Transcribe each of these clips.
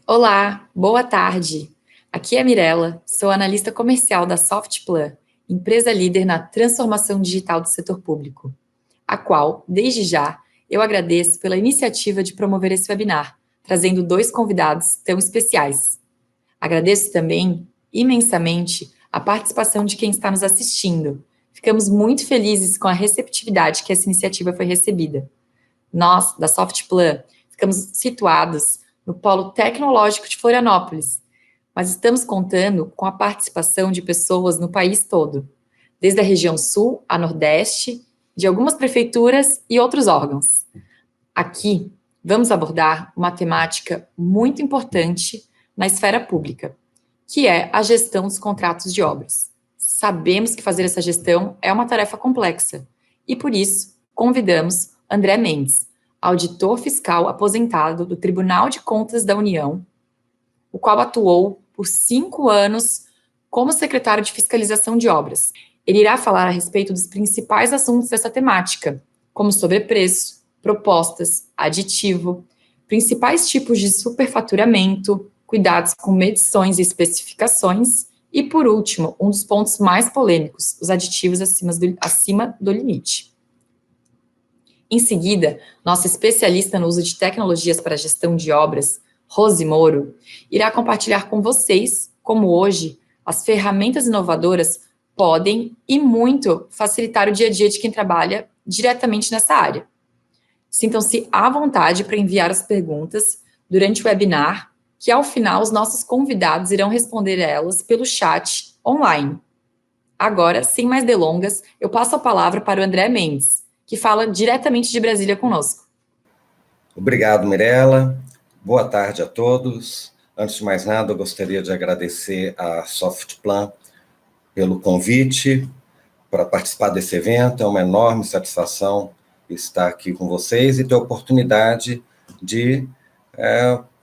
Olá, boa tarde. Aqui é a Mirella, sou analista comercial da Softplan, empresa líder na transformação digital do setor público, a qual, desde já, eu agradeço pela iniciativa de promover esse webinar, trazendo dois convidados tão especiais. Agradeço também, imensamente, a participação de quem está nos assistindo. Ficamos muito felizes com a receptividade que essa iniciativa foi recebida. Nós, da Softplan, ficamos situados no Polo Tecnológico de Florianópolis, mas estamos contando com a participação de pessoas no país todo, desde a região sul a nordeste, de algumas prefeituras e outros órgãos. Aqui, vamos abordar uma temática muito importante na esfera pública, que é a gestão dos contratos de obras. Sabemos que fazer essa gestão é uma tarefa complexa e, por isso, convidamos André Mendes, auditor fiscal aposentado do Tribunal de Contas da União, o qual atuou por 5 anos como secretário de fiscalização de obras. Ele irá falar a respeito dos principais assuntos dessa temática, como sobrepreço, propostas, aditivo, principais tipos de superfaturamento, cuidados com medições e especificações e, por último, um dos pontos mais polêmicos, os aditivos acima do limite. Em seguida, nossa especialista no uso de tecnologias para a gestão de obras, Rose Moro, irá compartilhar com vocês como hoje as ferramentas inovadoras podem e muito facilitar o dia a dia de quem trabalha diretamente nessa área. Sintam-se à vontade para enviar as perguntas durante o webinar, que ao final os nossos convidados irão responder a elas pelo chat online. Agora, sem mais delongas, eu passo a palavra para o André Mendes, que fala diretamente de Brasília conosco. Obrigado, Mirella. Boa tarde a todos. Antes de mais nada, eu gostaria de agradecer à Softplan pelo convite para participar desse evento. É uma enorme satisfação estar aqui com vocês e ter a oportunidade de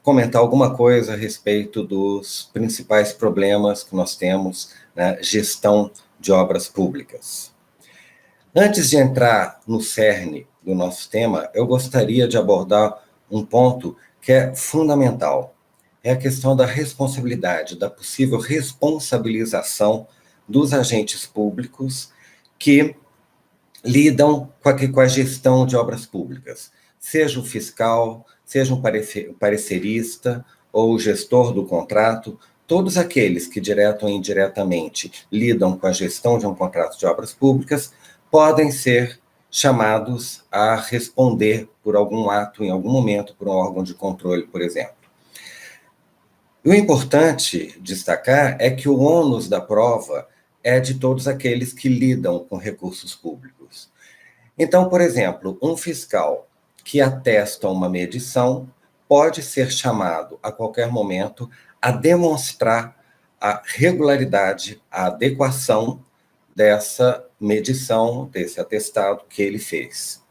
comentar alguma coisa a respeito dos principais problemas que nós temos na gestão de obras públicas. Antes de entrar no cerne do nosso tema, eu gostaria de abordar um ponto que é fundamental. É a questão da responsabilidade, da possível responsabilização dos agentes públicos que lidam com a gestão de obras públicas, seja o fiscal, seja um parecerista ou o gestor do contrato, todos aqueles que direto ou indiretamente lidam com a gestão de um contrato de obras públicas podem ser chamados a responder por algum ato, em algum momento, por um órgão de controle, por exemplo. O importante destacar é que o ônus da prova é de todos aqueles que lidam com recursos públicos. Então, por exemplo, um fiscal que atesta uma medição pode ser chamado a qualquer momento a demonstrar a regularidade, a adequação dessa medição, desse atestado que ele fez.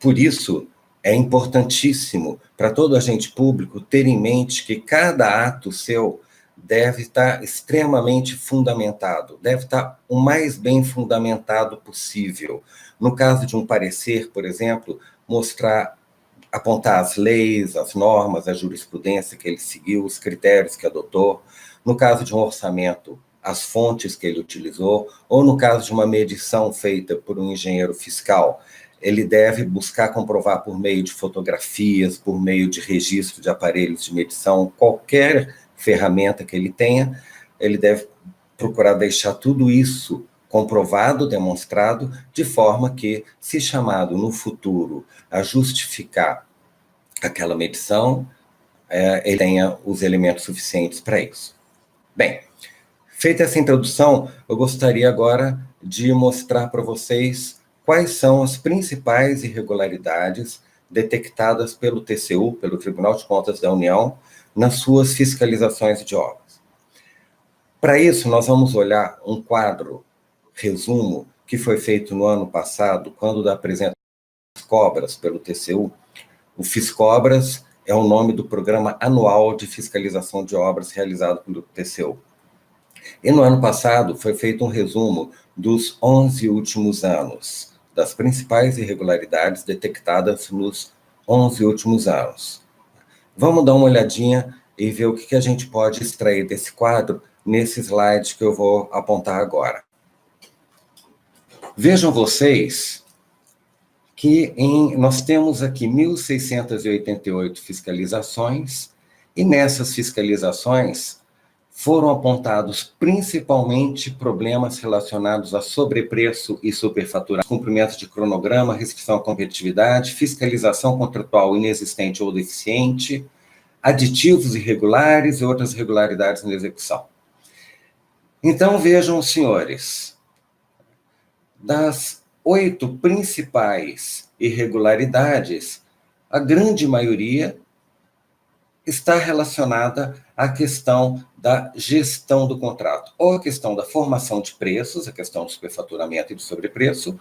Por isso, é importantíssimo para todo agente público ter em mente que cada ato seu deve estar extremamente fundamentado, deve estar o mais bem fundamentado possível. No caso de um parecer, por exemplo, apontar as leis, as normas, a jurisprudência que ele seguiu, os critérios que adotou. No caso de um orçamento, as fontes que ele utilizou, ou no caso de uma medição feita por um engenheiro fiscal, ele deve buscar comprovar por meio de fotografias, por meio de registro de aparelhos de medição, qualquer ferramenta que ele tenha, ele deve procurar deixar tudo isso comprovado, demonstrado, de forma que, se chamado no futuro a justificar aquela medição, ele tenha os elementos suficientes para isso. Bem, feita essa introdução, eu gostaria agora de mostrar para vocês quais são as principais irregularidades detectadas pelo TCU, pelo Tribunal de Contas da União, nas suas fiscalizações de obras. Para isso, nós vamos olhar um quadro, resumo, que foi feito no ano passado, quando da apresentação das Fiscobras pelo TCU. O Fiscobras é o nome do Programa Anual de Fiscalização de Obras realizado pelo TCU. E no ano passado foi feito um resumo dos 11 últimos anos, das principais irregularidades detectadas nos 11 últimos anos. Vamos dar uma olhadinha e ver o que a gente pode extrair desse quadro nesse slide que eu vou apontar agora. Vejam vocês que nós temos aqui 1.688 fiscalizações, e nessas fiscalizações foram apontados principalmente problemas relacionados a sobrepreço e superfaturamento, cumprimento de cronograma, restrição à competitividade, fiscalização contratual inexistente ou deficiente, aditivos irregulares e outras irregularidades na execução. Então, vejam, senhores, das 8 principais irregularidades, a grande maioria está relacionada à questão da gestão do contrato, ou a questão da formação de preços, a questão do superfaturamento e do sobrepreço,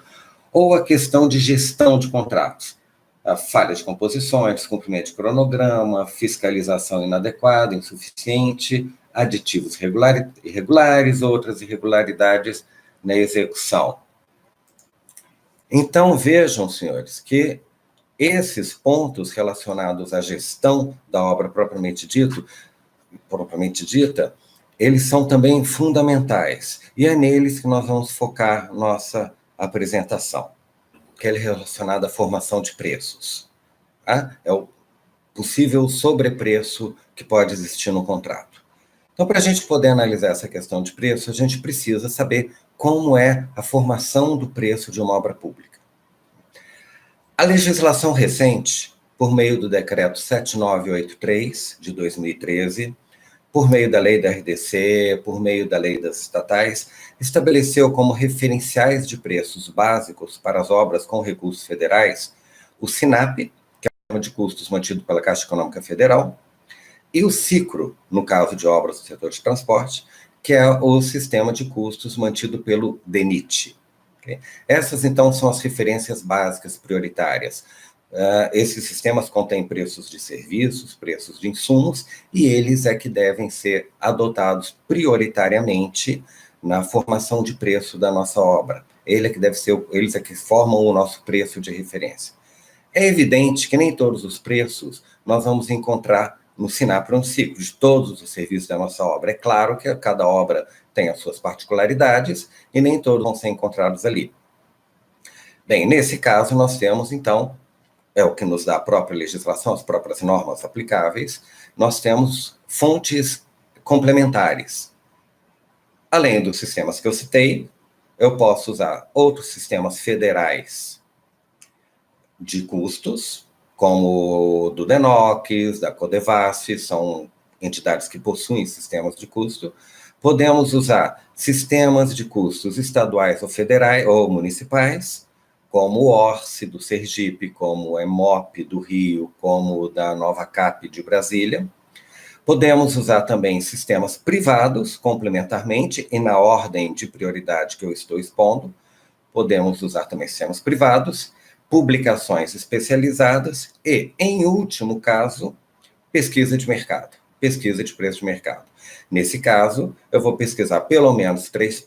ou a questão de gestão de contratos, a falha de composições, descumprimento de cronograma, fiscalização inadequada, insuficiente, aditivos irregulares, outras irregularidades na execução. Então, vejam, senhores, que esses pontos relacionados à gestão da obra propriamente dita, eles são também fundamentais, e é neles que nós vamos focar nossa apresentação, que é relacionada à formação de preços. Tá? É o possível sobrepreço que pode existir no contrato. Então, para a gente poder analisar essa questão de preço, a gente precisa saber como é a formação do preço de uma obra pública. A legislação recente, por meio do Decreto 7983, de 2013, por meio da Lei da RDC, por meio da Lei das Estatais, estabeleceu como referenciais de preços básicos para as obras com recursos federais o SINAP, que é o Sistema de Custos mantido pela Caixa Econômica Federal, e o SICRO, no caso de obras do setor de transporte, que é o Sistema de Custos mantido pelo DENIT. Okay? Essas, então, são as referências básicas prioritárias. Esses sistemas contêm preços de serviços, preços de insumos, e eles é que devem ser adotados prioritariamente na formação de preço da nossa obra. Eles é que formam o nosso preço de referência. É evidente que nem todos os preços nós vamos encontrar no SINAP ou no SICRO, de todos os serviços da nossa obra. É claro que cada obra tem as suas particularidades e nem todos vão ser encontrados ali. Bem, nesse caso nós temos, então, é o que nos dá a própria legislação, as próprias normas aplicáveis, nós temos fontes complementares. Além dos sistemas que eu citei, eu posso usar outros sistemas federais de custos, como o do DENOX, da Codevasf, são entidades que possuem sistemas de custo. Podemos usar sistemas de custos estaduais ou federais ou municipais, como o ORCE do Sergipe, como o EMOP do Rio, como o da Nova Cap de Brasília. Podemos usar também sistemas privados, complementarmente, e na ordem de prioridade que eu estou expondo. Podemos usar também sistemas privados, publicações especializadas e, em último caso, pesquisa de mercado, pesquisa de preço de mercado. Nesse caso, eu vou pesquisar pelo menos 3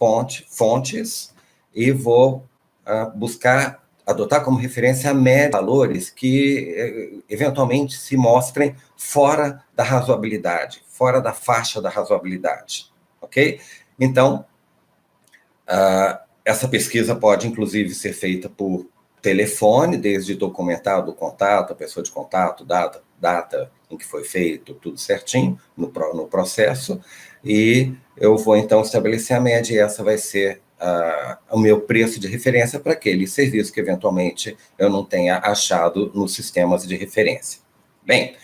fontes e vou adotar como referência a média de valores que, eventualmente, se mostrem fora da razoabilidade, fora da faixa da razoabilidade, ok? Então, essa pesquisa pode, inclusive, ser feita por telefone, desde documentado o contato, a pessoa de contato, data em que foi feito, tudo certinho no processo, e eu vou, então, estabelecer a média, e essa vai ser o meu preço de referência para aquele serviço que, eventualmente, eu não tenha achado nos sistemas de referência. Bem,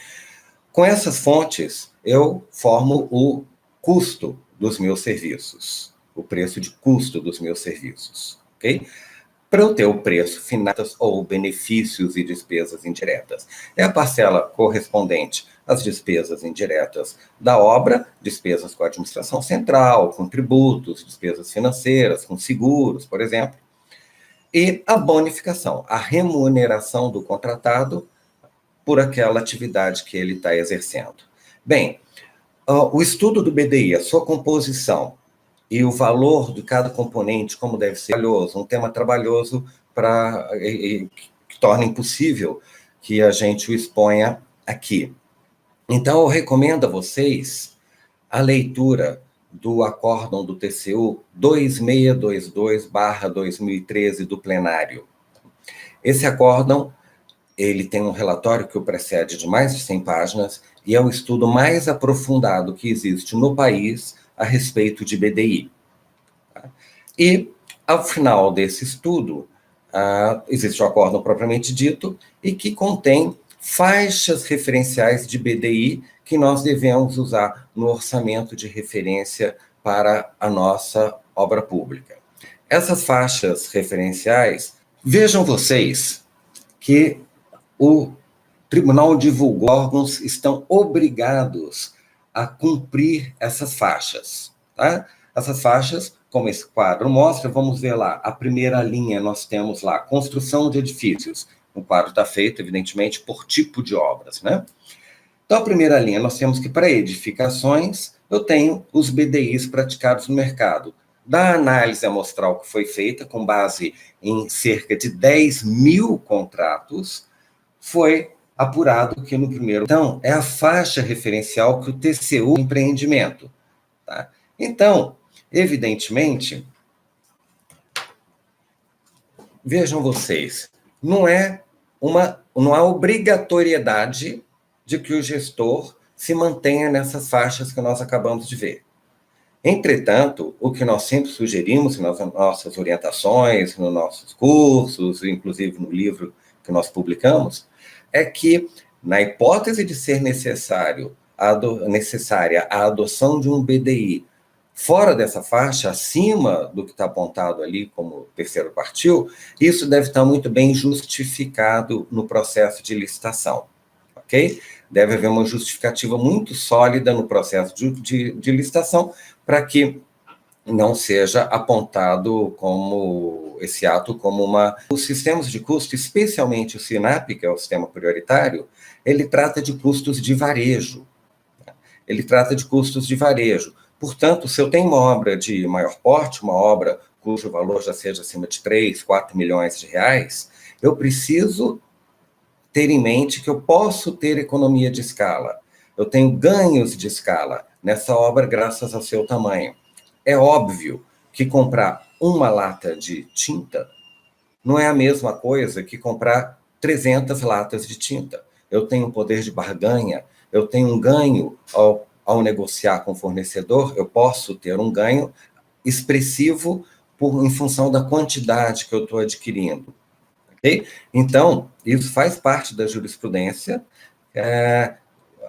com essas fontes, eu formo o custo dos meus serviços, o preço de custo dos meus serviços, ok? Para eu ter o preço final ou benefícios e despesas indiretas. É a parcela correspondente às despesas indiretas da obra, despesas com a administração central, com tributos, despesas financeiras, com seguros, por exemplo, e a bonificação, a remuneração do contratado por aquela atividade que ele está exercendo. Bem, o estudo do BDI, a sua composição, e o valor de cada componente, como deve ser trabalhoso, um tema trabalhoso que torna impossível que a gente o exponha aqui. Então, eu recomendo a vocês a leitura do acórdão do TCU 2622/2013 do plenário. Esse acórdão, ele tem um relatório que o precede de mais de 100 páginas e é o estudo mais aprofundado que existe no país a respeito de BDI. E, ao final desse estudo, existe o acórdão propriamente dito e que contém faixas referenciais de BDI que nós devemos usar no orçamento de referência para a nossa obra pública. Essas faixas referenciais, vejam vocês que o Tribunal divulgou, órgãos estão obrigados a cumprir essas faixas, tá? Essas faixas, como esse quadro mostra, vamos ver lá, a primeira linha nós temos lá, construção de edifícios. O quadro está feito, evidentemente, por tipo de obras, né? Então, a primeira linha, nós temos que, para edificações, eu tenho os BDIs praticados no mercado. Da análise amostral que foi feita, com base em cerca de 10 mil contratos, foi apurado que no primeiro. Então, é a faixa referencial que o TCU empreendimento. Tá? Então, evidentemente, vejam vocês, não há obrigatoriedade de que o gestor se mantenha nessas faixas que nós acabamos de ver. Entretanto, o que nós sempre sugerimos nas nossas orientações, nos nossos cursos, inclusive no livro que nós publicamos, é que, na hipótese de ser necessária a adoção de um BDI fora dessa faixa, acima do que está apontado ali como terceiro quartil, isso deve estar muito bem justificado no processo de licitação, ok? Deve haver uma justificativa muito sólida no processo de licitação para que não seja apontado como esse ato como uma... Os sistemas de custo, especialmente o SINAP, que é o sistema prioritário, ele trata de custos de varejo. Ele trata de custos de varejo. Portanto, se eu tenho uma obra de maior porte, uma obra cujo valor já seja acima de 3, 4 milhões de reais, eu preciso ter em mente que eu posso ter economia de escala. Eu tenho ganhos de escala nessa obra graças ao seu tamanho. É óbvio que comprar uma lata de tinta não é a mesma coisa que comprar 300 latas de tinta. Eu tenho um poder de barganha, eu tenho um ganho ao negociar com o fornecedor, eu posso ter um ganho expressivo em função da quantidade que eu estou adquirindo. Okay? Então, isso faz parte da jurisprudência.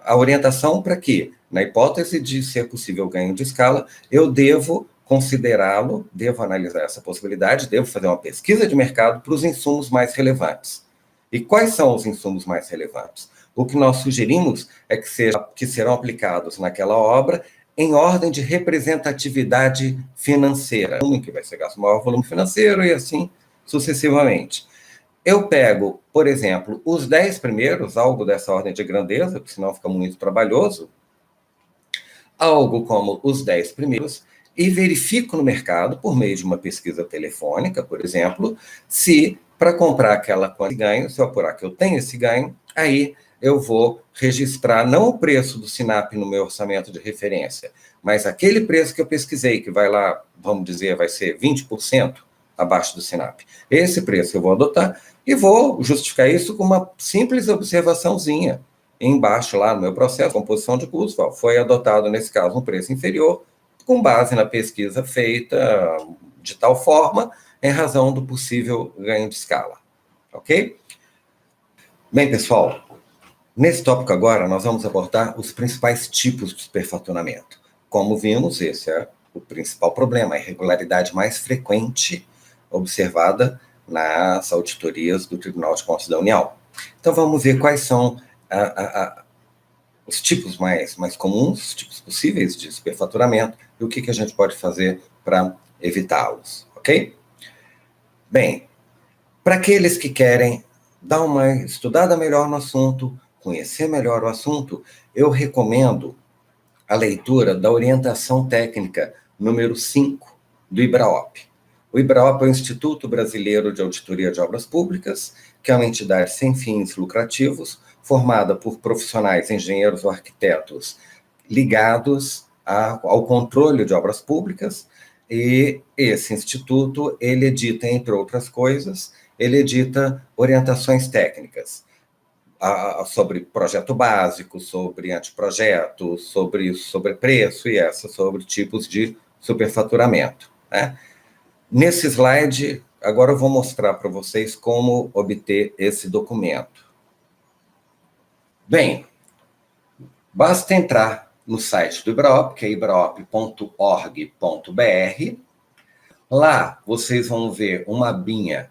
A orientação para que, na hipótese de ser possível ganho de escala, eu devo considerá-lo, devo analisar essa possibilidade, devo fazer uma pesquisa de mercado para os insumos mais relevantes. E quais são os insumos mais relevantes? O que nós sugerimos é que serão aplicados naquela obra em ordem de representatividade financeira, em que vai ser gasto o maior volume financeiro e assim sucessivamente. Eu pego, por exemplo, os 10 primeiros, algo dessa ordem de grandeza, porque senão fica muito trabalhoso, algo como os 10 primeiros, e verifico no mercado, por meio de uma pesquisa telefônica, por exemplo, se para comprar aquela quantidade de ganho, se eu apurar que eu tenho esse ganho, aí eu vou registrar não o preço do SINAP no meu orçamento de referência, mas aquele preço que eu pesquisei, que vai lá, vamos dizer, vai ser 20% abaixo do SINAP. Esse preço eu vou adotar e vou justificar isso com uma simples observaçãozinha embaixo lá no meu processo de composição de custos. Foi adotado, nesse caso, um preço inferior, com base na pesquisa feita de tal forma, em razão do possível ganho de escala. Ok? Bem, pessoal, nesse tópico agora, nós vamos abordar os principais tipos de superfaturamento. Como vimos, esse é o principal problema, a irregularidade mais frequente observada nas auditorias do Tribunal de Contas da União. Então, vamos ver quais são os tipos mais comuns, os tipos possíveis de superfaturamento e o que a gente pode fazer para evitá-los, ok? Bem, para aqueles que querem dar uma estudada melhor no assunto, conhecer melhor o assunto, eu recomendo a leitura da orientação técnica número 5 do IBRAOP. O IBRAOP é o Instituto Brasileiro de Auditoria de Obras Públicas, que é uma entidade sem fins lucrativos, formada por profissionais, engenheiros ou arquitetos ligados ao controle de obras públicas, e esse instituto, ele edita, entre outras coisas, ele edita orientações técnicas sobre projeto básico, sobre anteprojeto, sobre preço e sobre tipos de superfaturamento, né? Nesse slide, agora eu vou mostrar para vocês como obter esse documento. Bem, basta entrar no site do IBRAOP, que é ibraop.org.br. Lá vocês vão ver uma abinha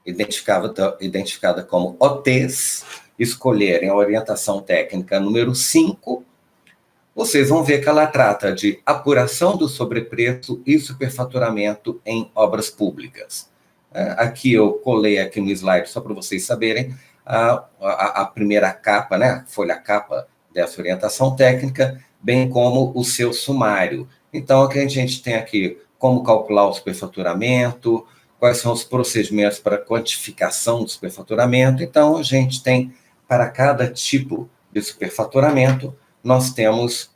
identificada como OTs, escolherem a orientação técnica número 5, vocês vão ver que ela trata de apuração do sobrepreço e superfaturamento em obras públicas. Aqui eu colei aqui no slide, só para vocês saberem, a primeira capa, né, a folha capa dessa orientação técnica, bem como o seu sumário. Então, aqui a gente tem aqui como calcular o superfaturamento, quais são os procedimentos para quantificação do superfaturamento. Então, a gente tem, para cada tipo de superfaturamento, nós temos...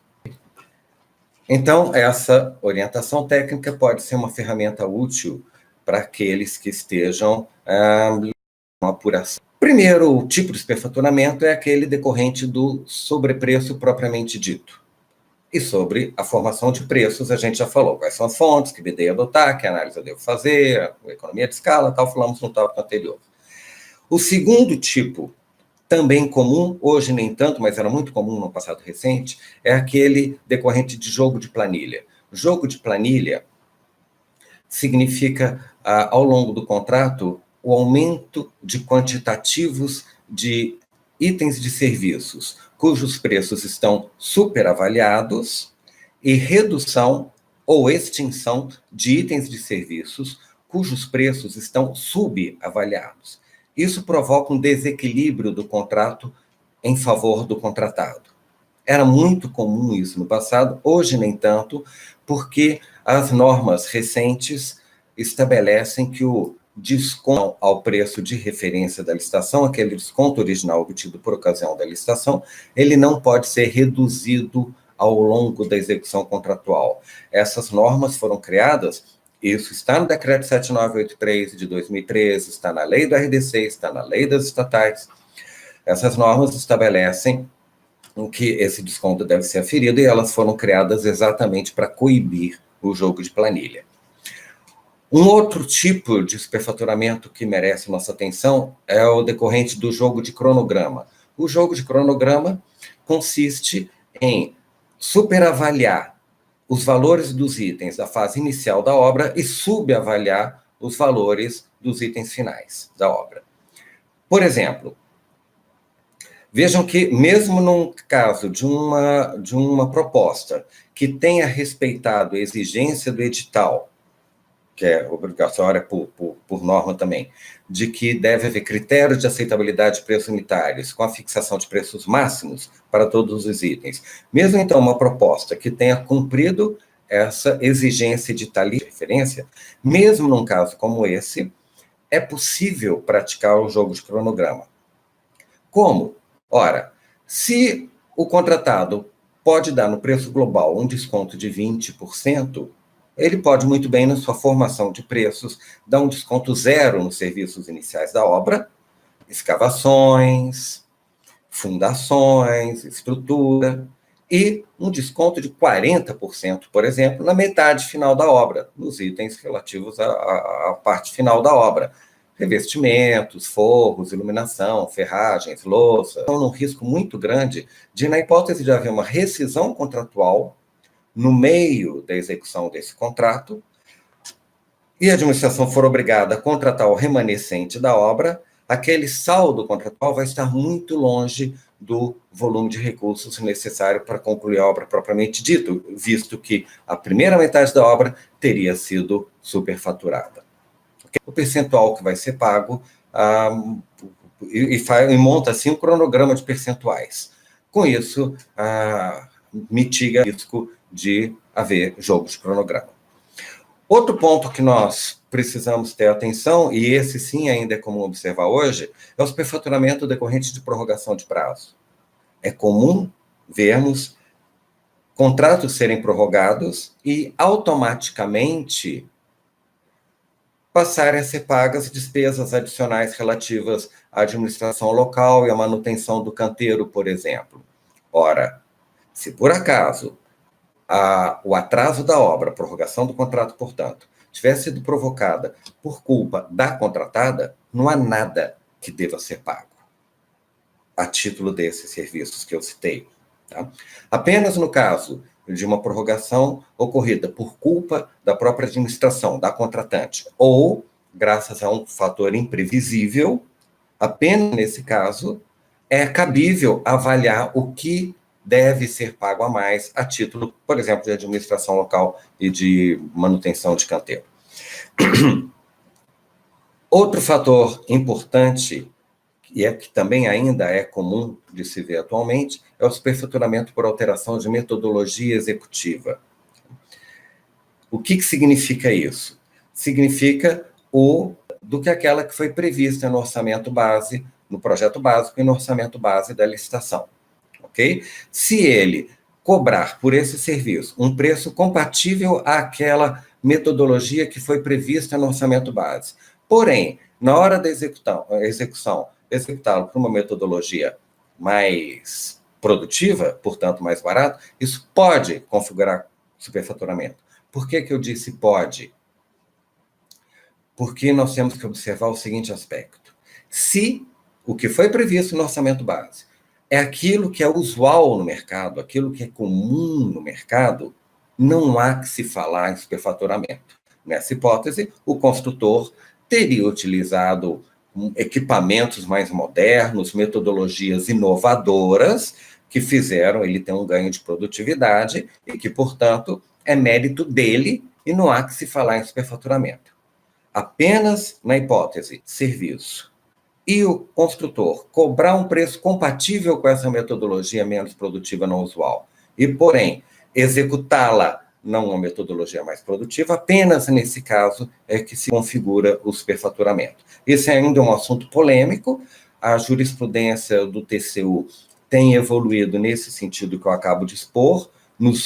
Então, essa orientação técnica pode ser uma ferramenta útil para aqueles que estejam com apuração. Primeiro tipo de superfaturamento é aquele decorrente do sobrepreço propriamente dito. E sobre a formação de preços, a gente já falou quais são as fontes, que ideia adotar, que análise eu devo fazer, a economia de escala, tal, falamos no tópico anterior. O segundo tipo, também comum, hoje nem tanto, mas era muito comum no passado recente, é aquele decorrente de jogo de planilha. Jogo de planilha significa, ao longo do contrato, o aumento de quantitativos de itens de serviços, cujos preços estão superavaliados, e redução ou extinção de itens de serviços, cujos preços estão subavaliados. Isso provoca um desequilíbrio do contrato em favor do contratado. Era muito comum isso no passado, hoje nem tanto, porque as normas recentes estabelecem que o desconto ao preço de referência da licitação, aquele desconto original obtido por ocasião da licitação, ele não pode ser reduzido ao longo da execução contratual. Essas normas foram criadas, isso está no Decreto 7983 de 2013, está na Lei do RDC, está na Lei das Estatais. Essas normas estabelecem que esse desconto deve ser aferido e elas foram criadas exatamente para coibir o jogo de planilha. Um outro tipo de superfaturamento que merece nossa atenção é o decorrente do jogo de cronograma. O jogo de cronograma consiste em superavaliar os valores dos itens da fase inicial da obra e subavaliar os valores dos itens finais da obra. Por exemplo, vejam que, mesmo num caso de uma proposta que tenha respeitado a exigência do edital, que é obrigatória por norma também, de que deve haver critérios de aceitabilidade de preços unitários, com a fixação de preços máximos para todos os itens. Mesmo, então, uma proposta que tenha cumprido essa exigência editalista de referência, mesmo num caso como esse, é possível praticar o jogo de cronograma. Como? Ora, se o contratado pode dar no preço global um desconto de 20%, ele pode muito bem, na sua formação de preços, dar um desconto zero nos serviços iniciais da obra, escavações, fundações, estrutura, e um desconto de 40%, por exemplo, na metade final da obra, nos itens relativos à parte final da obra. Revestimentos, forros, iluminação, ferragens, louça. Estão num risco muito grande de, na hipótese de haver uma rescisão contratual, no meio da execução desse contrato, e a administração for obrigada a contratar o remanescente da obra, aquele saldo contratual vai estar muito longe do volume de recursos necessário para concluir a obra propriamente dito, visto que a primeira metade da obra teria sido superfaturada. O percentual que vai ser pago e monta assim um cronograma de percentuais. Com isso, mitiga o risco de haver jogo de cronograma. Outro ponto que nós precisamos ter atenção, e esse sim ainda é comum observar hoje, é o superfaturamento decorrente de prorrogação de prazo. É comum vermos contratos serem prorrogados e automaticamente passarem a ser pagas despesas adicionais relativas à administração local e à manutenção do canteiro, por exemplo. Ora, se por acaso o atraso da obra, a prorrogação do contrato, portanto, tivesse sido provocada por culpa da contratada, não há nada que deva ser pago a título desses serviços que eu citei. Tá? Apenas no caso de uma prorrogação ocorrida por culpa da própria administração, da contratante, ou graças a um fator imprevisível, apenas nesse caso é cabível avaliar o que deve ser pago a mais a título, por exemplo, de administração local e de manutenção de canteiro. Outro fator importante, e que também ainda é comum de se ver atualmente, é o superfaturamento por alteração de metodologia executiva. O que significa isso? Significa do que aquela que foi prevista no orçamento base, no projeto básico e no orçamento base da licitação. Okay? Se ele cobrar por esse serviço um preço compatível àquela metodologia que foi prevista no orçamento base, porém, na hora da execução, executá-lo por uma metodologia mais produtiva, portanto mais barata, isso pode configurar superfaturamento. Por que eu disse pode? Porque nós temos que observar o seguinte aspecto. Se o que foi previsto no orçamento base é aquilo que é usual no mercado, aquilo que é comum no mercado, não há que se falar em superfaturamento. Nessa hipótese, o construtor teria utilizado equipamentos mais modernos, metodologias inovadoras, que fizeram ele ter um ganho de produtividade e que, portanto, é mérito dele e não há que se falar em superfaturamento. Apenas na hipótese serviço e o construtor cobrar um preço compatível com essa metodologia menos produtiva não usual e, porém, executá-la não uma metodologia mais produtiva, apenas nesse caso é que se configura o superfaturamento. Esse ainda é um assunto polêmico, a jurisprudência do TCU tem evoluído nesse sentido que eu acabo de expor,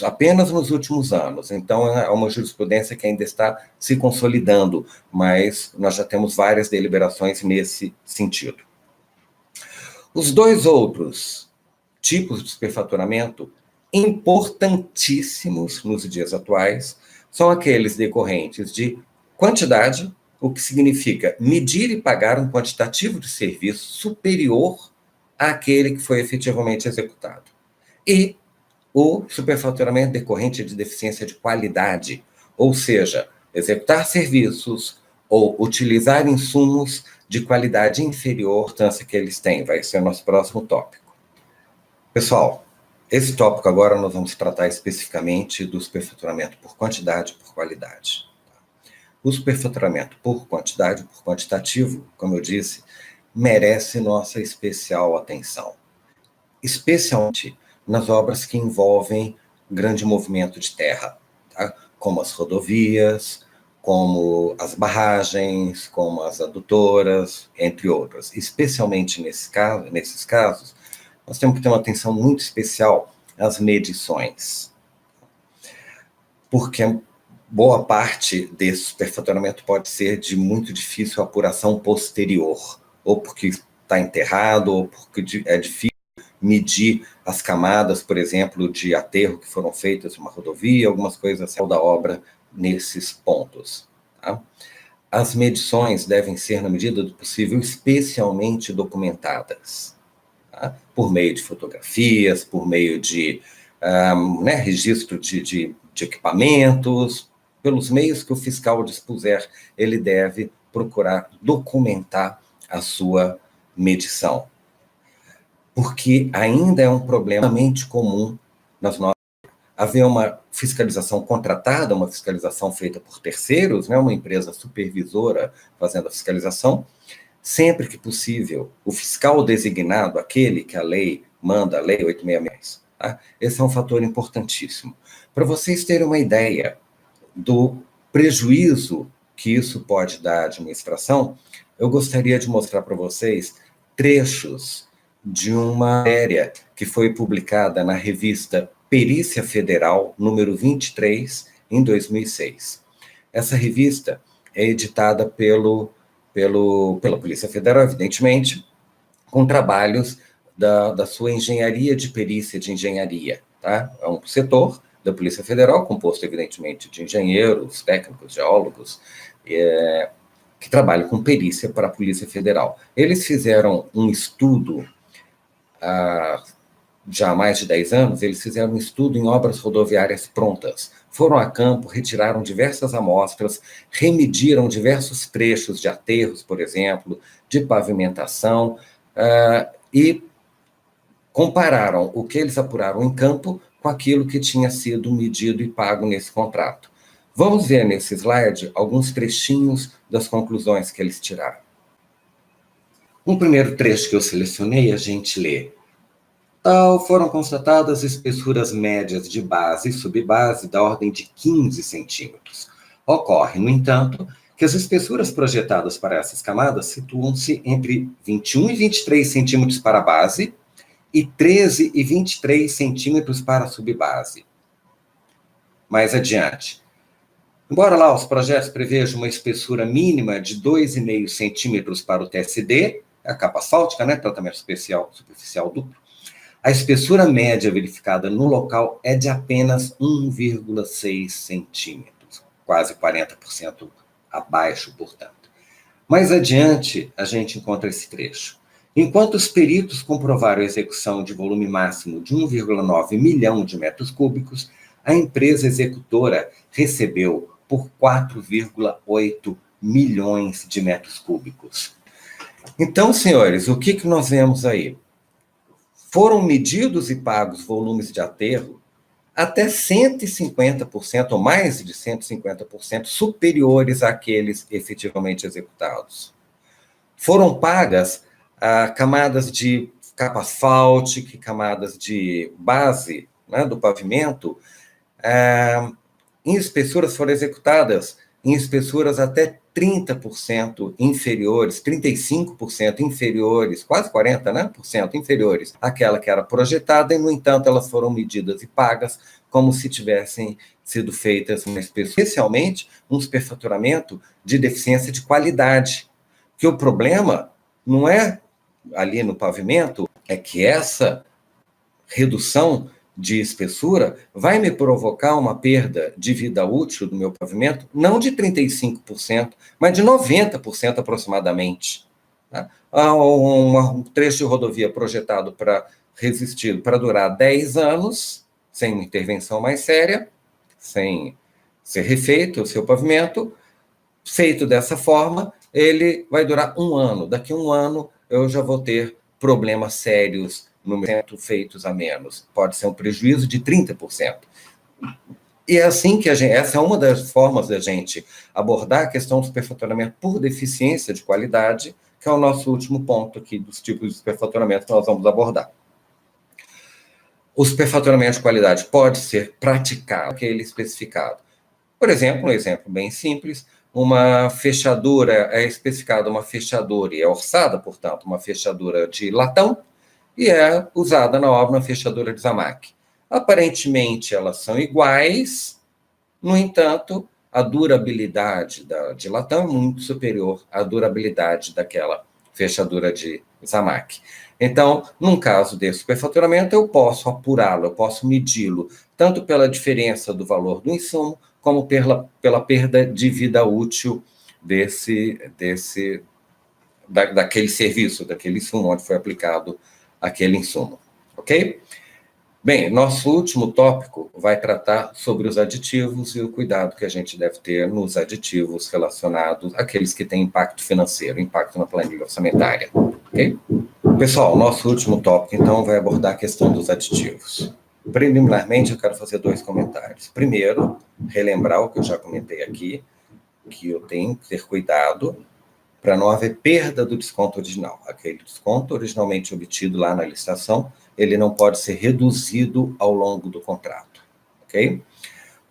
apenas nos últimos anos. Então, é uma jurisprudência que ainda está se consolidando, mas nós já temos várias deliberações nesse sentido. Os dois outros tipos de superfaturamento importantíssimos nos dias atuais são aqueles decorrentes de quantidade, o que significa medir e pagar um quantitativo de serviço superior àquele que foi efetivamente executado. E o superfaturamento decorrente de deficiência de qualidade, ou seja, executar serviços ou utilizar insumos de qualidade inferior à importância que eles têm. Vai ser o nosso próximo tópico. Pessoal, esse tópico agora nós vamos tratar especificamente do superfaturamento por quantidade e por qualidade. O superfaturamento por quantidade, por quantitativo, como eu disse, merece nossa especial atenção. Especialmente nas obras que envolvem grande movimento de terra, tá? Como as rodovias, como as barragens, como as adutoras, entre outras. Especialmente nesses casos, nós temos que ter uma atenção muito especial às medições. Porque boa parte desse superfaturamento pode ser de muito difícil apuração posterior, ou porque está enterrado, ou porque é difícil medir as camadas, por exemplo, de aterro que foram feitas em uma rodovia, algumas coisas assim da obra nesses pontos. Tá? As medições devem ser, na medida do possível, especialmente documentadas, tá? Por meio de fotografias, por meio de registro de equipamentos, pelos meios que o fiscal dispuser, ele deve procurar documentar a sua medição. Porque ainda é um problema extremamente comum nas nossas. Haver uma fiscalização contratada, uma fiscalização feita por terceiros, né, uma empresa supervisora fazendo a fiscalização, sempre que possível, o fiscal designado, aquele que a lei manda, a lei 866, tá? Esse é um fator importantíssimo. Para vocês terem uma ideia prejuízo que isso pode dar à administração, eu gostaria de mostrar para vocês trechos de uma matéria que foi publicada na revista Perícia Federal, número 23, em 2006. Essa revista é editada pela Polícia Federal, evidentemente, com trabalhos da sua engenharia de perícia de engenharia. Tá? É um setor da Polícia Federal, composto, evidentemente, de engenheiros, técnicos, geólogos, que trabalham com perícia para a Polícia Federal. Eles fizeram um estudo, já há mais de 10 anos, eles fizeram um estudo em obras rodoviárias prontas. Foram a campo, retiraram diversas amostras, remediram diversos trechos de aterros, por exemplo, de pavimentação, e compararam o que eles apuraram em campo com aquilo que tinha sido medido e pago nesse contrato. Vamos ver nesse slide alguns trechinhos das conclusões que eles tiraram. Um primeiro trecho que eu selecionei, a gente lê: foram constatadas espessuras médias de base e subbase da ordem de 15 centímetros. Ocorre, no entanto, que as espessuras projetadas para essas camadas situam-se entre 21 e 23 centímetros para a base e 13 e 23 centímetros para a subbase. Mais adiante. Embora lá os projetos prevejam uma espessura mínima de 2,5 centímetros para o TSD, a capa asfáltica, né, tratamento superficial duplo, a espessura média verificada no local é de apenas 1,6 centímetros, quase 40% abaixo, portanto. Mais adiante, a gente encontra esse trecho. Enquanto os peritos comprovaram a execução de volume máximo de 1,9 milhão de metros cúbicos, a empresa executora recebeu por 4,8 milhões de metros cúbicos. Então, senhores, o que nós vemos aí? Foram medidos e pagos volumes de aterro até 150%, ou mais de 150%, superiores àqueles efetivamente executados. Foram pagas camadas de capa asfáltica, camadas de base, né, do pavimento, em espessuras foram executadas em espessuras até 30% inferiores, 35% inferiores, quase 40%, né, inferiores àquela que era projetada, e, no entanto, elas foram medidas e pagas como se tivessem sido feitas uma espessura, especialmente um superfaturamento de deficiência de qualidade. Que o problema não é ali no pavimento, é que essa redução de espessura vai me provocar uma perda de vida útil do meu pavimento, não de 35%, mas de 90% aproximadamente. Tá? Um trecho de rodovia projetado para resistir, para durar 10 anos, sem uma intervenção mais séria, sem ser refeito o seu pavimento, feito dessa forma, ele vai durar 1 ano. Daqui a 1 ano, eu já vou ter problemas sérios no momento feitos a menos. Pode ser um prejuízo de 30%. E é assim que essa é uma das formas da gente abordar a questão do superfaturamento por deficiência de qualidade, que é o nosso último ponto aqui dos tipos de superfaturamento que nós vamos abordar. O superfaturamento de qualidade pode ser praticado, aquele especificado. Por exemplo, um exemplo bem simples, uma fechadura, é especificada uma fechadura, e é orçada, portanto, uma fechadura de latão, e é usada na obra uma fechadura de Zamac. Aparentemente, elas são iguais, no entanto, a durabilidade de latão é muito superior à durabilidade daquela fechadura de Zamac. Então, num caso desse superfaturamento, eu posso apurá-lo, eu posso medi-lo, tanto pela diferença do valor do insumo, como pela perda de vida útil daquele serviço, daquele insumo, onde foi aplicado aquele insumo, ok? Bem, nosso último tópico vai tratar sobre os aditivos e o cuidado que a gente deve ter nos aditivos relacionados àqueles que têm impacto financeiro, impacto na planilha orçamentária, ok? Pessoal, nosso último tópico, então, vai abordar a questão dos aditivos. Preliminarmente, eu quero fazer 2 comentários. Primeiro, relembrar o que eu já comentei aqui, que eu tenho que ter cuidado para não haver perda do desconto original. Aquele desconto originalmente obtido lá na licitação, ele não pode ser reduzido ao longo do contrato, ok?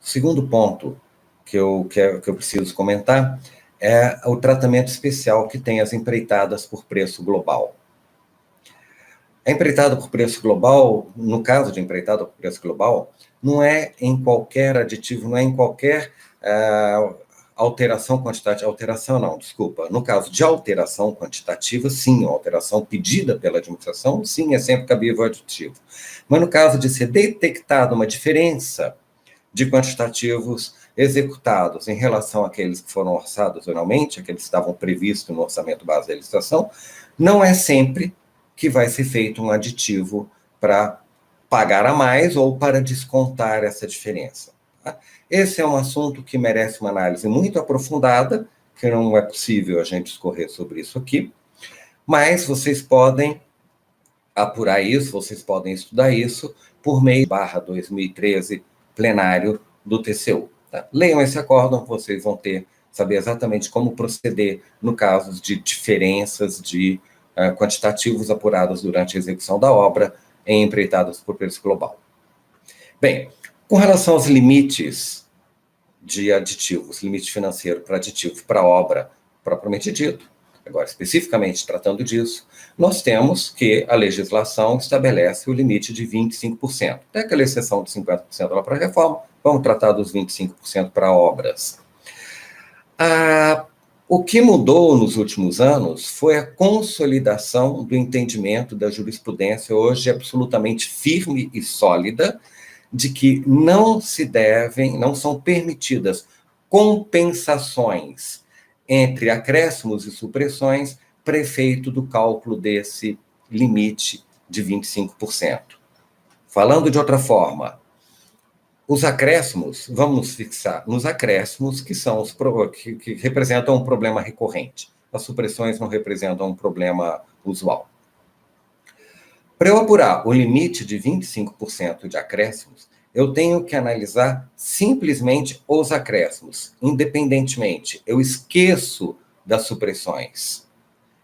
O segundo ponto que eu preciso comentar é o tratamento especial que tem as empreitadas por preço global. A empreitada por preço global, no caso de empreitada por preço global, não é em qualquer aditivo, não é em qualquer alteração quantitativa, alteração não, desculpa, no caso de alteração quantitativa, sim, alteração pedida pela administração, sim, é sempre cabível aditivo. Mas no caso de ser detectada uma diferença de quantitativos executados em relação àqueles que foram orçados anualmente, aqueles que estavam previstos no orçamento base da licitação, não é sempre que vai ser feito um aditivo para pagar a mais ou para descontar essa diferença. Tá? Esse é um assunto que merece uma análise muito aprofundada, que não é possível a gente discorrer sobre isso aqui, mas vocês podem apurar isso, vocês podem estudar isso por meio /2013 plenário do TCU. Tá? Leiam esse acórdão, vocês vão saber exatamente como proceder no caso de diferenças de quantitativos apurados durante a execução da obra em empreitadas por preço global. Bem, com relação aos limites de aditivos, limite financeiro para aditivo para obra propriamente dito, agora especificamente tratando disso, nós temos que a legislação estabelece o limite de 25%. Tem aquela exceção de 50% lá para a reforma, vamos tratar dos 25% para obras. O que mudou nos últimos anos foi a consolidação do entendimento da jurisprudência, hoje absolutamente firme e sólida, de que não são permitidas compensações entre acréscimos e supressões para efeito do cálculo desse limite de 25%. Falando de outra forma, os acréscimos, vamos nos fixar nos acréscimos que são que representam um problema recorrente. As supressões não representam um problema usual. Para eu apurar o limite de 25% de acréscimos, eu tenho que analisar simplesmente os acréscimos, independentemente. Eu esqueço das supressões.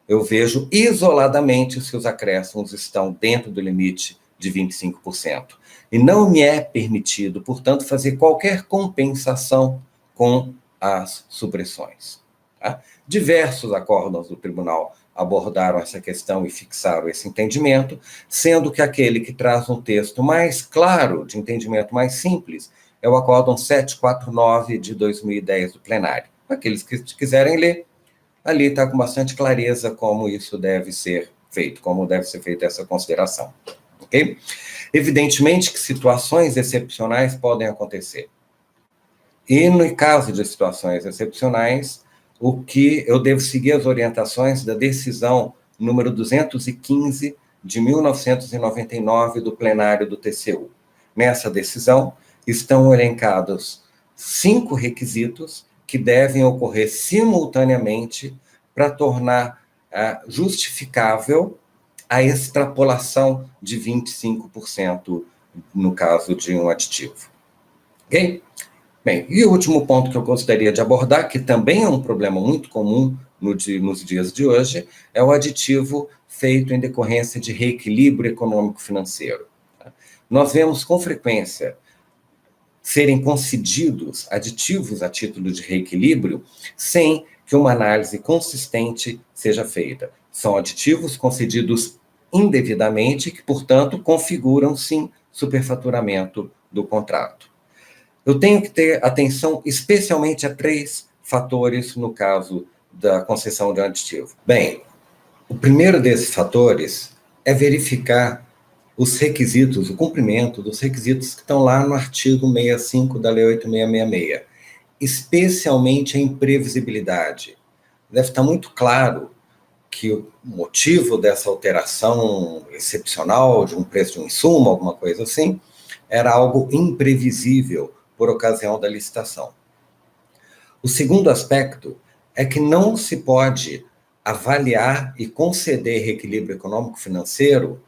Eu vejo isoladamente se os acréscimos estão dentro do limite de 25%. E não me é permitido, portanto, fazer qualquer compensação com as supressões. Tá? Diversos acórdãos do tribunal abordaram essa questão e fixaram esse entendimento, sendo que aquele que traz um texto mais claro, de entendimento mais simples, é o acórdão 749 de 2010 do plenário. Aqueles que quiserem ler, ali está com bastante clareza como isso deve ser feito, como deve ser feita essa consideração. Okay? Evidentemente que situações excepcionais podem acontecer. E no caso de situações excepcionais, o que eu devo seguir as orientações da decisão número 215 de 1999 do plenário do TCU. Nessa decisão estão elencados 5 requisitos que devem ocorrer simultaneamente para tornar justificável a extrapolação de 25% no caso de um aditivo. Ok? Bem, e o último ponto que eu gostaria de abordar, que também é um problema muito comum nos dias de hoje, é o aditivo feito em decorrência de reequilíbrio econômico-financeiro. Nós vemos com frequência serem concedidos aditivos a título de reequilíbrio sem que uma análise consistente seja feita. São aditivos concedidos indevidamente, que, portanto, configuram, sim, superfaturamento do contrato. Eu tenho que ter atenção especialmente a 3 fatores no caso da concessão de um aditivo. Bem, o primeiro desses fatores é verificar os requisitos, o cumprimento dos requisitos que estão lá no artigo 65 da Lei 8666, especialmente a imprevisibilidade. Deve estar muito claro que o motivo dessa alteração excepcional de um preço de um insumo, alguma coisa assim, era algo imprevisível por ocasião da licitação. O segundo aspecto é que não se pode avaliar e conceder reequilíbrio econômico-financeiro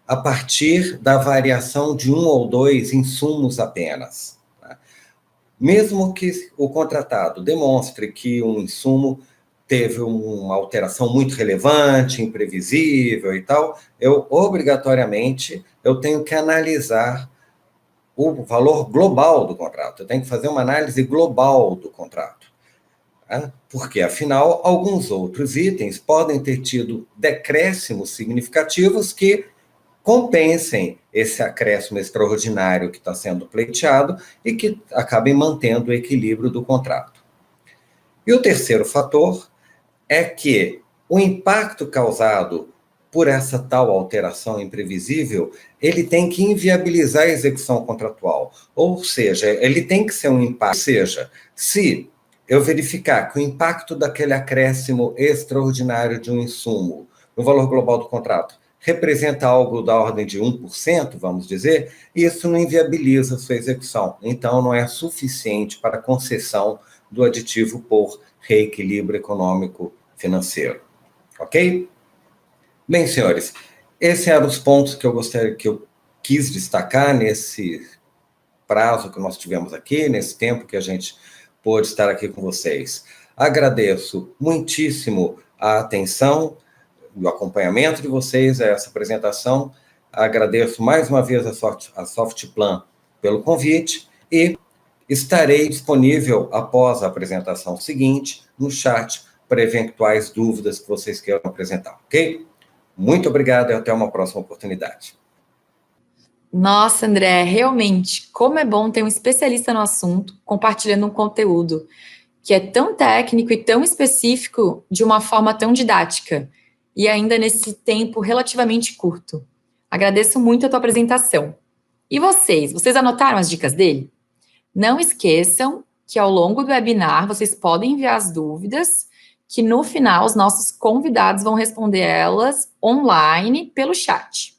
a partir da variação de 1 ou 2 insumos apenas. Tá? Mesmo que o contratado demonstre que um insumo teve uma alteração muito relevante, imprevisível e tal, obrigatoriamente, eu tenho que analisar o valor global do contrato. Eu tenho que fazer uma análise global do contrato. Tá? Porque, afinal, alguns outros itens podem ter tido decréscimos significativos que compensem esse acréscimo extraordinário que está sendo pleiteado e que acabem mantendo o equilíbrio do contrato. E o terceiro fator é que o impacto causado por essa tal alteração imprevisível, ele tem que inviabilizar a execução contratual. Ou seja, ele tem que ser um impacto. Ou seja, se eu verificar que o impacto daquele acréscimo extraordinário de um insumo no valor global do contrato representa algo da ordem de 1%, vamos dizer, isso não inviabiliza a sua execução. Então, não é suficiente para a concessão do aditivo por reequilíbrio econômico financeiro. Ok? Bem, senhores, esses eram os pontos que eu quis destacar nesse prazo que nós tivemos aqui, nesse tempo que a gente pôde estar aqui com vocês. Agradeço muitíssimo a atenção e o acompanhamento de vocês a essa apresentação. Agradeço mais uma vez a Softplan pelo convite e estarei disponível após a apresentação seguinte no chat para eventuais dúvidas que vocês queiram apresentar, ok? Muito obrigado e até uma próxima oportunidade. Nossa, André, realmente, como é bom ter um especialista no assunto compartilhando um conteúdo que é tão técnico e tão específico de uma forma tão didática e ainda nesse tempo relativamente curto. Agradeço muito a tua apresentação. E vocês anotaram as dicas dele? Não esqueçam que ao longo do webinar vocês podem enviar as dúvidas, que no final os nossos convidados vão responder elas online pelo chat.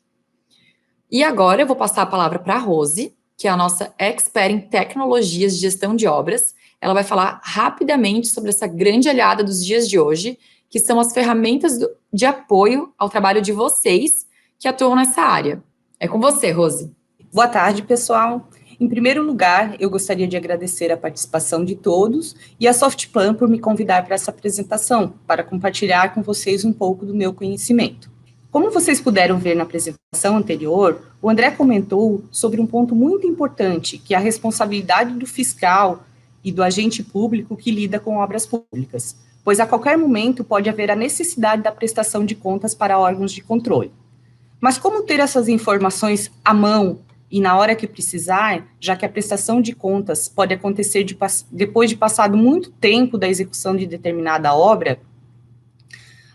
E agora eu vou passar a palavra para a Rose, que é a nossa expert em tecnologias de gestão de obras. Ela vai falar rapidamente sobre essa grande aliada dos dias de hoje, que são as ferramentas de apoio ao trabalho de vocês que atuam nessa área. É com você, Rose. Boa tarde, pessoal. Em primeiro lugar, eu gostaria de agradecer a participação de todos e a Softplan por me convidar para essa apresentação, para compartilhar com vocês um pouco do meu conhecimento. Como vocês puderam ver na apresentação anterior, o André comentou sobre um ponto muito importante, que é a responsabilidade do fiscal e do agente público que lida com obras públicas, pois a qualquer momento pode haver a necessidade da prestação de contas para órgãos de controle. Mas como ter essas informações à mão e na hora que precisar, já que a prestação de contas pode acontecer depois de passado muito tempo da execução de determinada obra?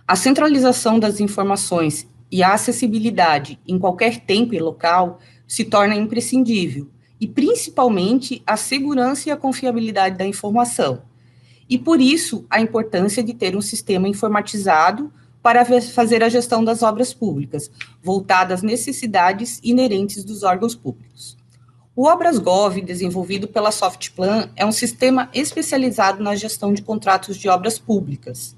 A centralização das informações e a acessibilidade em qualquer tempo e local se torna imprescindível, e principalmente a segurança e a confiabilidade da informação. E por isso, a importância de ter um sistema informatizado para fazer a gestão das obras públicas, voltada às necessidades inerentes dos órgãos públicos. O ObrasGov, desenvolvido pela Softplan, é um sistema especializado na gestão de contratos de obras públicas.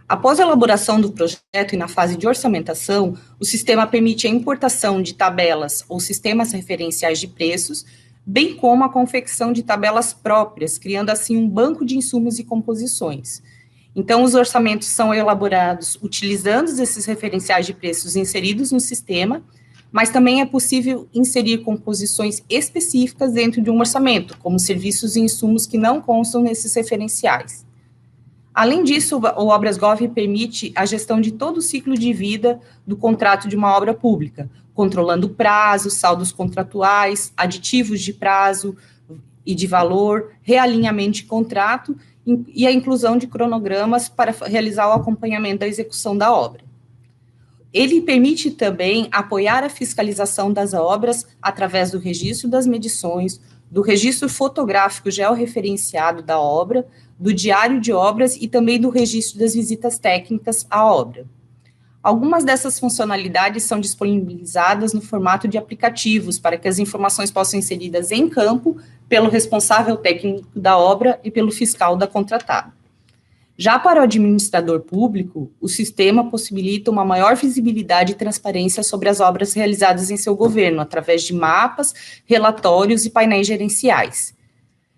Após a elaboração do projeto e na fase de orçamentação, o sistema permite a importação de tabelas ou sistemas referenciais de preços, bem como a confecção de tabelas próprias, criando assim um banco de insumos e composições. Então, os orçamentos são elaborados utilizando esses referenciais de preços inseridos no sistema, mas também é possível inserir composições específicas dentro de um orçamento, como serviços e insumos que não constam nesses referenciais. Além disso, o ObrasGov permite a gestão de todo o ciclo de vida do contrato de uma obra pública, controlando prazos, saldos contratuais, aditivos de prazo e de valor, realinhamento de contrato e a inclusão de cronogramas para realizar o acompanhamento da execução da obra. Ele permite também apoiar a fiscalização das obras através do registro das medições, do registro fotográfico georreferenciado da obra, do diário de obras e também do registro das visitas técnicas à obra. Algumas dessas funcionalidades são disponibilizadas no formato de aplicativos, para que as informações possam ser inseridas em campo pelo responsável técnico da obra e pelo fiscal da contratada. Já para o administrador público, o sistema possibilita uma maior visibilidade e transparência sobre as obras realizadas em seu governo, através de mapas, relatórios e painéis gerenciais.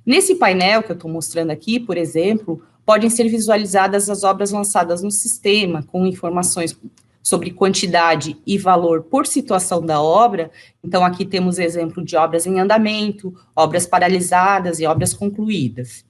Nesse painel que eu estou mostrando aqui, por exemplo, podem ser visualizadas as obras lançadas no sistema, com informações sobre quantidade e valor por situação da obra. Então, aqui temos exemplo de obras em andamento, obras paralisadas e obras concluídas.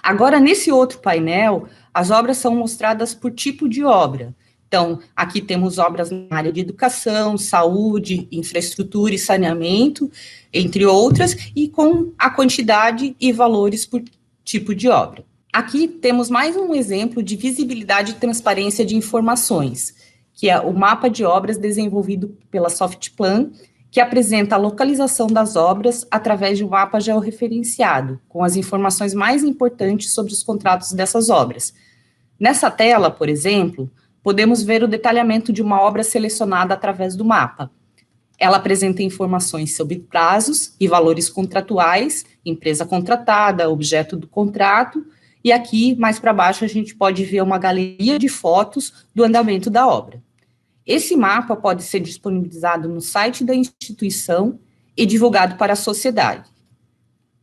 Agora, nesse outro painel, as obras são mostradas por tipo de obra. Então, aqui temos obras na área de educação, saúde, infraestrutura e saneamento, entre outras, e com a quantidade e valores por tipo de obra. Aqui temos mais um exemplo de visibilidade e transparência de informações, que é o mapa de obras desenvolvido pela Softplan, que apresenta a localização das obras através de um mapa georreferenciado, com as informações mais importantes sobre os contratos dessas obras. Nessa tela, por exemplo, podemos ver o detalhamento de uma obra selecionada através do mapa. Ela apresenta informações sobre prazos e valores contratuais, empresa contratada, objeto do contrato, e aqui, mais para baixo, a gente pode ver uma galeria de fotos do andamento da obra. Esse mapa pode ser disponibilizado no site da instituição e divulgado para a sociedade.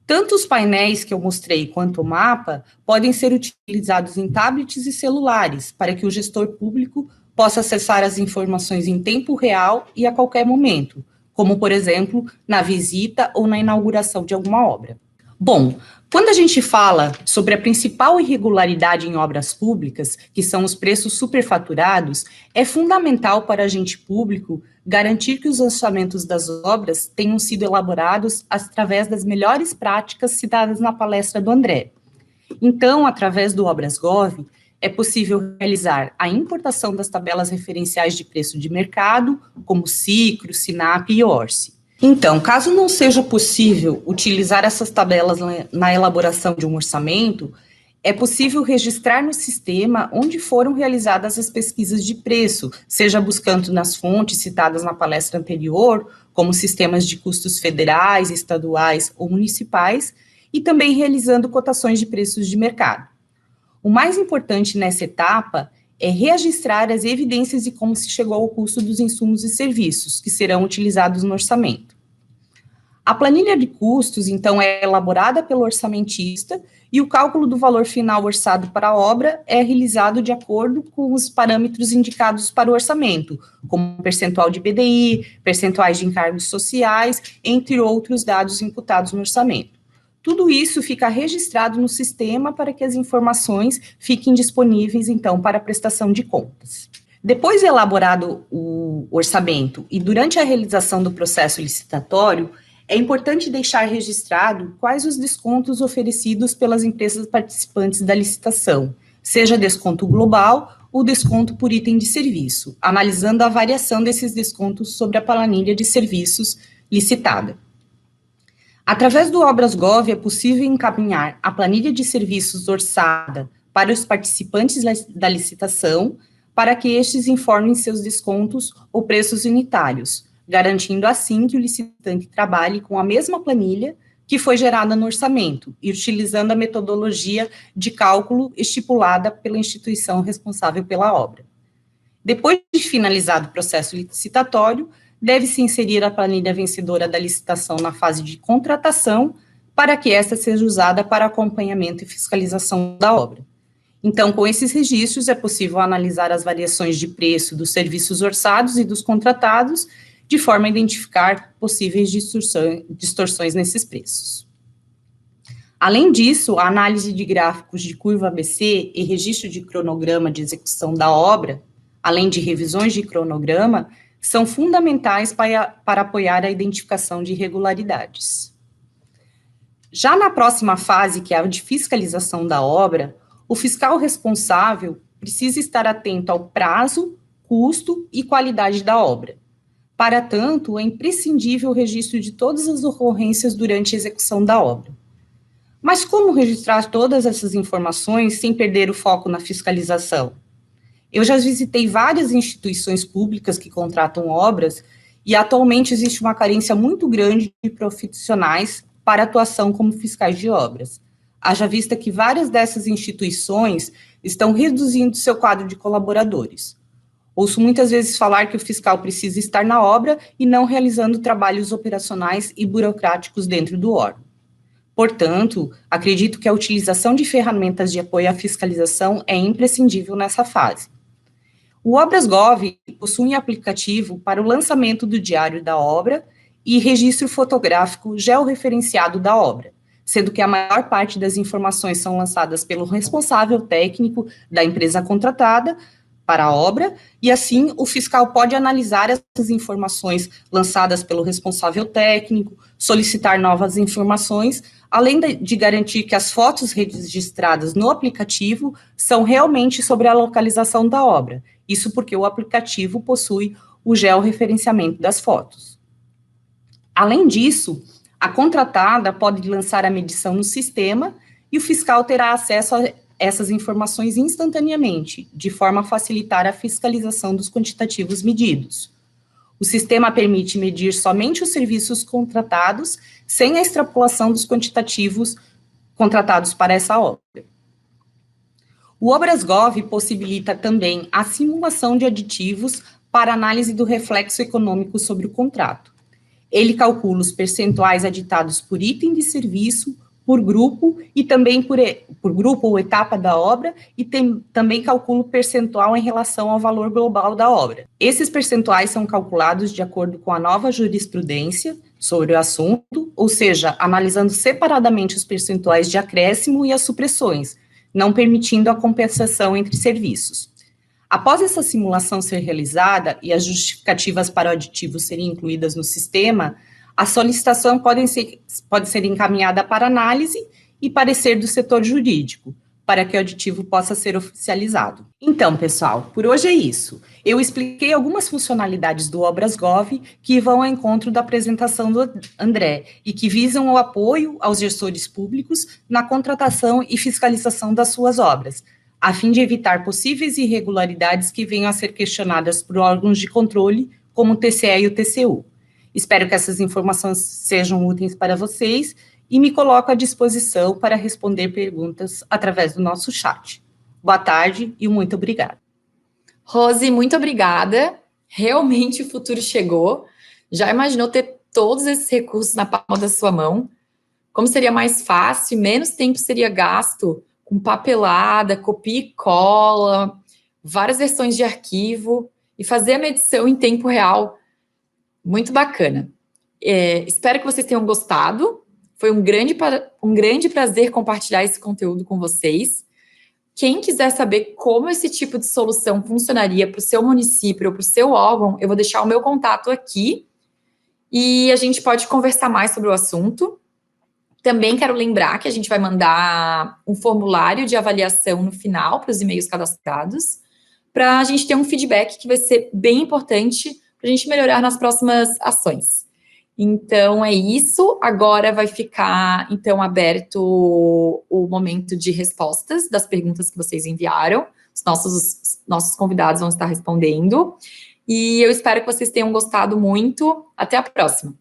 Tanto os painéis que eu mostrei quanto o mapa podem ser utilizados em tablets e celulares para que o gestor público possa acessar as informações em tempo real e a qualquer momento, como, por exemplo, na visita ou na inauguração de alguma obra. Bom, quando a gente fala sobre a principal irregularidade em obras públicas, que são os preços superfaturados, é fundamental para o agente público garantir que os orçamentos das obras tenham sido elaborados através das melhores práticas citadas na palestra do André. Então, através do Obras.gov, é possível realizar a importação das tabelas referenciais de preço de mercado, como SICRO, SINAP e ORCE. Então, caso não seja possível utilizar essas tabelas na elaboração de um orçamento, é possível registrar no sistema onde foram realizadas as pesquisas de preço, seja buscando nas fontes citadas na palestra anterior, como sistemas de custos federais, estaduais ou municipais, e também realizando cotações de preços de mercado. O mais importante nessa etapa é registrar as evidências de como se chegou ao custo dos insumos e serviços que serão utilizados no orçamento. A planilha de custos, então, é elaborada pelo orçamentista e o cálculo do valor final orçado para a obra é realizado de acordo com os parâmetros indicados para o orçamento, como percentual de BDI, percentuais de encargos sociais, entre outros dados imputados no orçamento. Tudo isso fica registrado no sistema para que as informações fiquem disponíveis, então, para a prestação de contas. Depois de elaborado o orçamento e durante a realização do processo licitatório, é importante deixar registrado quais os descontos oferecidos pelas empresas participantes da licitação, seja desconto global ou desconto por item de serviço, analisando a variação desses descontos sobre a planilha de serviços licitada. Através do Obras.gov é possível encaminhar a planilha de serviços orçada para os participantes da licitação, para que estes informem seus descontos ou preços unitários, garantindo assim que o licitante trabalhe com a mesma planilha que foi gerada no orçamento e utilizando a metodologia de cálculo estipulada pela instituição responsável pela obra. Depois de finalizado o processo licitatório, deve-se inserir a planilha vencedora da licitação na fase de contratação para que esta seja usada para acompanhamento e fiscalização da obra. Então, com esses registros, é possível analisar as variações de preço dos serviços orçados e dos contratados, de forma a identificar possíveis distorções nesses preços. Além disso, a análise de gráficos de curva ABC e registro de cronograma de execução da obra, além de revisões de cronograma, são fundamentais para apoiar a identificação de irregularidades. Já na próxima fase, que é a de fiscalização da obra, o fiscal responsável precisa estar atento ao prazo, custo e qualidade da obra. Para tanto, é imprescindível o registro de todas as ocorrências durante a execução da obra. Mas como registrar todas essas informações sem perder o foco na fiscalização? Eu já visitei várias instituições públicas que contratam obras e atualmente existe uma carência muito grande de profissionais para atuação como fiscais de obras. Haja vista que várias dessas instituições estão reduzindo seu quadro de colaboradores. Ouço muitas vezes falar que o fiscal precisa estar na obra e não realizando trabalhos operacionais e burocráticos dentro do órgão. Portanto, acredito que a utilização de ferramentas de apoio à fiscalização é imprescindível nessa fase. O Obras.gov possui um aplicativo para o lançamento do diário da obra e registro fotográfico georreferenciado da obra, sendo que a maior parte das informações são lançadas pelo responsável técnico da empresa contratada para a obra, e assim o fiscal pode analisar essas informações lançadas pelo responsável técnico, solicitar novas informações, além de garantir que as fotos registradas no aplicativo são realmente sobre a localização da obra. Isso porque o aplicativo possui o georreferenciamento das fotos. Além disso, a contratada pode lançar a medição no sistema e o fiscal terá acesso a essas informações instantaneamente, de forma a facilitar a fiscalização dos quantitativos medidos. O sistema permite medir somente os serviços contratados, sem a extrapolação dos quantitativos contratados para essa obra. O Obras.gov possibilita também a simulação de aditivos para análise do reflexo econômico sobre o contrato. Ele calcula os percentuais aditados por item de serviço, por grupo e também por grupo ou etapa da obra, e também calcula o percentual em relação ao valor global da obra. Esses percentuais são calculados de acordo com a nova jurisprudência sobre o assunto, ou seja, analisando separadamente os percentuais de acréscimo e as supressões, não permitindo a compensação entre serviços. Após essa simulação ser realizada e as justificativas para o aditivo serem incluídas no sistema, a solicitação pode ser encaminhada para análise e parecer do setor jurídico, para que o aditivo possa ser oficializado. Então, pessoal, por hoje é isso. Eu expliquei algumas funcionalidades do Obras.gov que vão ao encontro da apresentação do André e que visam o apoio aos gestores públicos na contratação e fiscalização das suas obras, a fim de evitar possíveis irregularidades que venham a ser questionadas por órgãos de controle, como o TCE e o TCU. Espero que essas informações sejam úteis para vocês e me coloco à disposição para responder perguntas através do nosso chat. Boa tarde e muito obrigada. Rose, muito obrigada. Realmente o futuro chegou. Já imaginou ter todos esses recursos na palma da sua mão? Como seria mais fácil, menos tempo seria gasto com papelada, copia e cola, várias versões de arquivo e fazer a medição em tempo real. Muito bacana. Espero que vocês tenham gostado. Foi um grande prazer compartilhar esse conteúdo com vocês. Quem quiser saber como esse tipo de solução funcionaria para o seu município ou para o seu órgão, eu vou deixar o meu contato aqui e a gente pode conversar mais sobre o assunto. Também quero lembrar que a gente vai mandar um formulário de avaliação no final para os e-mails cadastrados, para a gente ter um feedback que vai ser bem importante para a gente melhorar nas próximas ações. Então, é isso. Agora vai ficar, então, aberto o momento de respostas das perguntas que vocês enviaram. Os nossos convidados vão estar respondendo. E eu espero que vocês tenham gostado muito. Até a próxima.